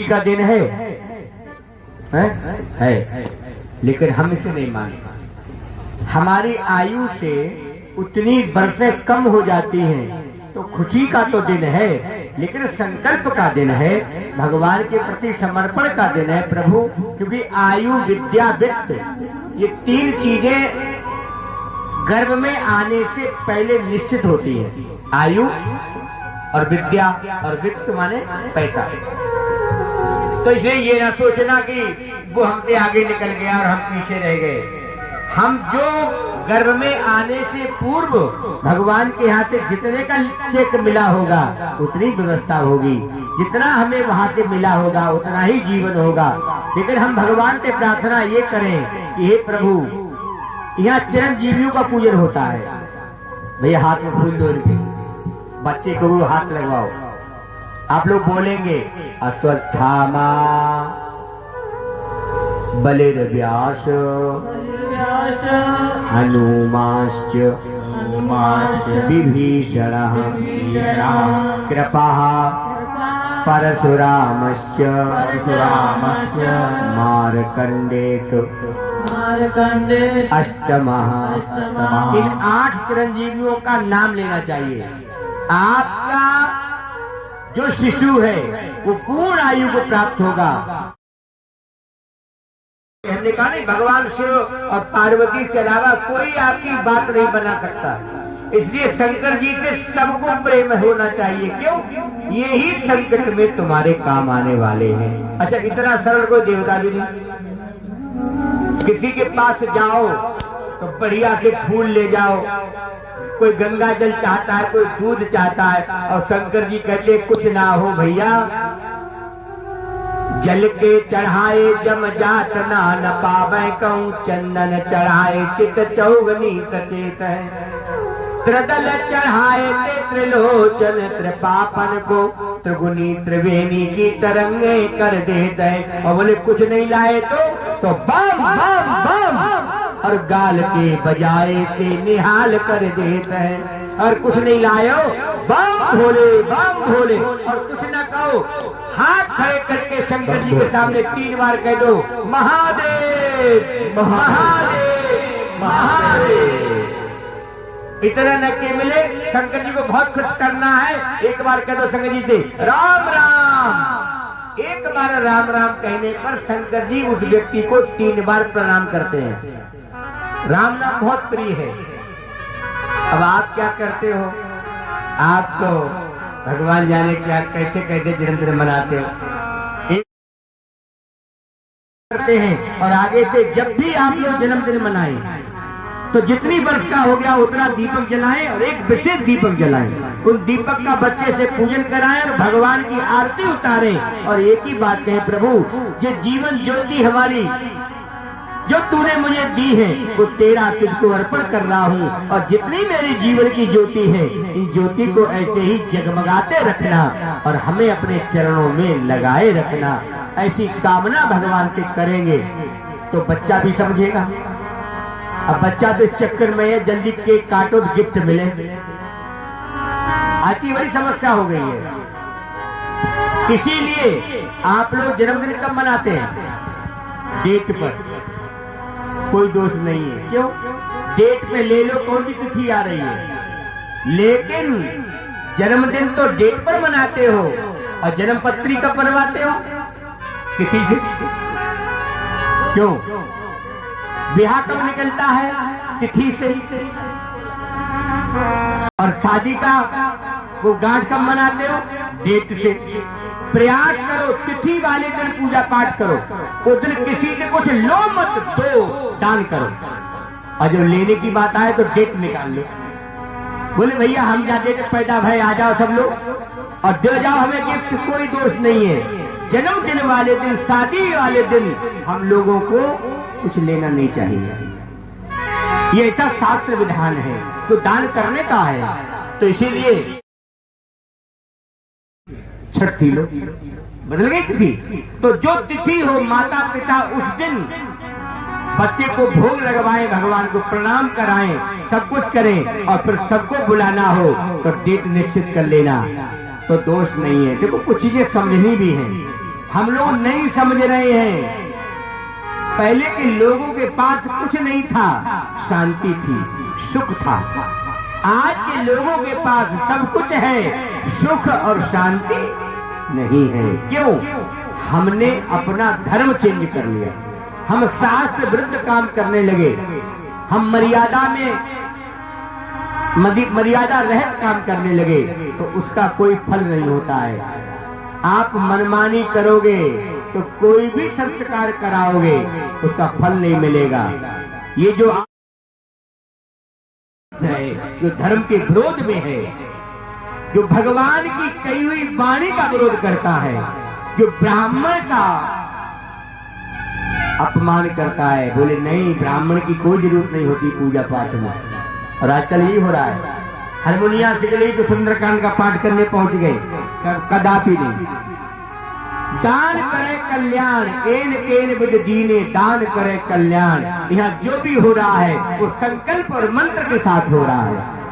का दिन है, लेकिन हम इसे नहीं मानते। हमारी आयु से उतनी बरसें कम हो जाती हैं, तो खुशी का तो दिन है, लेकिन संकल्प का दिन है, भगवान के प्रति समर्पण का दिन है प्रभु। क्योंकि आयु, विद्या, वित्त, ये तीन चीजें गर्भ में आने से पहले निश्चित होती है। आयु और विद्या और वित्त माने पैसा। तो इसलिए ये ना सोचना कि वो हमसे आगे निकल गया और हम पीछे रह गए। हम जो गर्भ में आने से पूर्व भगवान के हाथ से जितने का चेक मिला होगा उतनी व्यवस्था होगी, जितना हमें वहां से मिला होगा उतना ही जीवन होगा। लेकिन हम भगवान से प्रार्थना ये करें कि हे प्रभु, यहाँ चिरंजीवियों का पूजन होता है। भैया हाथ में फूल दो, बच्चे को वो हाथ लगवाओ। आप लोग बोलेंगे अस्वस्थामा बलिर्व्यास हनुमांश्च विभीषणः कृपः परशुरामश्च मार्कंडेय अष्टमः। इन 8 चिरंजीवियों का नाम लेना चाहिए। आपका जो शिशु है वो पूर्ण आयु को प्राप्त होगा। हमने कहा नहीं, भगवान शिव और पार्वती के अलावा कोई आपकी बात नहीं बना सकता। इसलिए शंकर जी से सबको प्रेम होना चाहिए। क्यों? ये ही संकट में तुम्हारे काम आने वाले हैं। अच्छा, इतना सरल कोई देवता भी नहीं। किसी के पास जाओ तो बढ़िया के फूल ले जाओ। कोई गंगा जल चाहता है, कोई दूध चाहता है, और शंकर जी कहते कुछ ना हो भैया, जल के चढ़ाए जम जात ना न पावे कहूँ, चंदन चढ़ाए चित चौगनी सचेत है। त्रिदल चढ़ाए ते त्रिलोचन त्रिपापन को, त्रिगुनी त्रिवेणी की तरंगे कर देते हैं। और बोले कुछ नहीं लाए तो बम बम बम और गाल के बजाए से निहाल कर देते हैं। और कुछ नहीं लायो, बम भोले और कुछ न कहो, हाथ खड़े करके शंकर जी के सामने 3 बार कह दो महादेव महादेव महादेव। इतना न के मिले, शंकर जी को बहुत खुश करना है। एक बार कह दो शंकर जी से राम राम। एक बार राम राम कहने पर शंकर जी उस व्यक्ति को 3 बार प्रणाम करते हैं। राम नाम बहुत प्रिय है। अब आप क्या करते हो? आप तो भगवान जाने क्या कैसे कैसे जन्मदिन मनाते हो, एक करते हैं। और आगे से जब भी आप लोग जन्मदिन मनाएं तो जितनी वर्ष का हो गया उतना दीपक जलाएं और एक विशेष दीपक जलाएं। उन दीपक का बच्चे से पूजन कराएं और भगवान की आरती उतारें। और एक ही बात कहें, प्रभु ये जीवन ज्योति हमारी जो तूने मुझे दी है वो तेरा तुझको अर्पण कर रहा हूँ। और जितनी मेरी जीवन की ज्योति है, इन ज्योति को ऐसे ही जगमगाते रखना और हमें अपने चरणों में लगाए रखना। ऐसी कामना भगवान से करेंगे तो बच्चा भी समझेगा। अब बच्चा तो इस चक्कर में है जल्दी केक काटो तो गिफ्ट मिले, आज की बड़ी समस्या हो गई है। इसीलिए आप लोग जन्मदिन कब मनाते हैं? डेट पर। कोई दोष नहीं है। क्यों? डेट पे ले लो, कौन सी तिथि आ रही है, लेकिन जन्मदिन तो डेट पर मनाते हो और जन्मपत्री कब बनवाते हो? तिथि से। क्यों? ब्याह कब निकलता है? तिथि से। और शादी का वो गांठ कब मनाते हो? डेट से। प्रयास करो तिथि वाले दिन पूजा पाठ करो, उस दिन किसी से कुछ लो मत, दो दान करो। और जब लेने की बात आए तो डेट निकाल लो। बोले भैया हम जाते थे, पैदा भाई आ जाओ सब लोग और दे जाओ हमें गिफ्ट, कोई दोष नहीं है। जन्मदिन वाले दिन, शादी वाले दिन हम लोगों को कुछ लेना नहीं चाहिए। ये ऐसा शास्त्र विधान है तो दान करने का है। तो इसीलिए छठ थी, लो बदल गई तिथि। तो जो तिथि हो, माता पिता उस दिन बच्चे को भोग लगवाएं, भगवान को प्रणाम कराएं, सब कुछ करें। और फिर सबको बुलाना हो तो डेट निश्चित कर लेना, तो दोष नहीं है। देखो कुछ चीजें समझनी भी हैं। हम लोग नहीं समझ रहे हैं। पहले के लोगों के पास कुछ नहीं था, शांति थी, सुख था। आज के लोगों के पास सब कुछ है, सुख और शांति नहीं है। क्यों? हमने अपना धर्म चेंज कर लिया, हम शास्त्र विरुद्ध काम करने लगे, हम मर्यादा रहित काम करने लगे, तो उसका कोई फल नहीं होता है। आप मनमानी करोगे तो कोई भी संस्कार कराओगे, उसका फल नहीं मिलेगा। ये जो है, जो धर्म के विरोध में है, जो भगवान की कही हुई वाणी का विरोध करता है, जो ब्राह्मण का अपमान करता है, बोले नहीं ब्राह्मण की कोई जरूरत नहीं होती पूजा पाठ में। और आजकल यही हो रहा है, हारमोनिया सीख ली तो सुंदरकांड का पाठ करने पहुंच गए, कदापि नहीं। दान करे कल्याण, एन केन विद दीने, दान करे कल्याण। यहाँ जो भी हो रहा है वो संकल्प और मंत्र के साथ हो रहा है।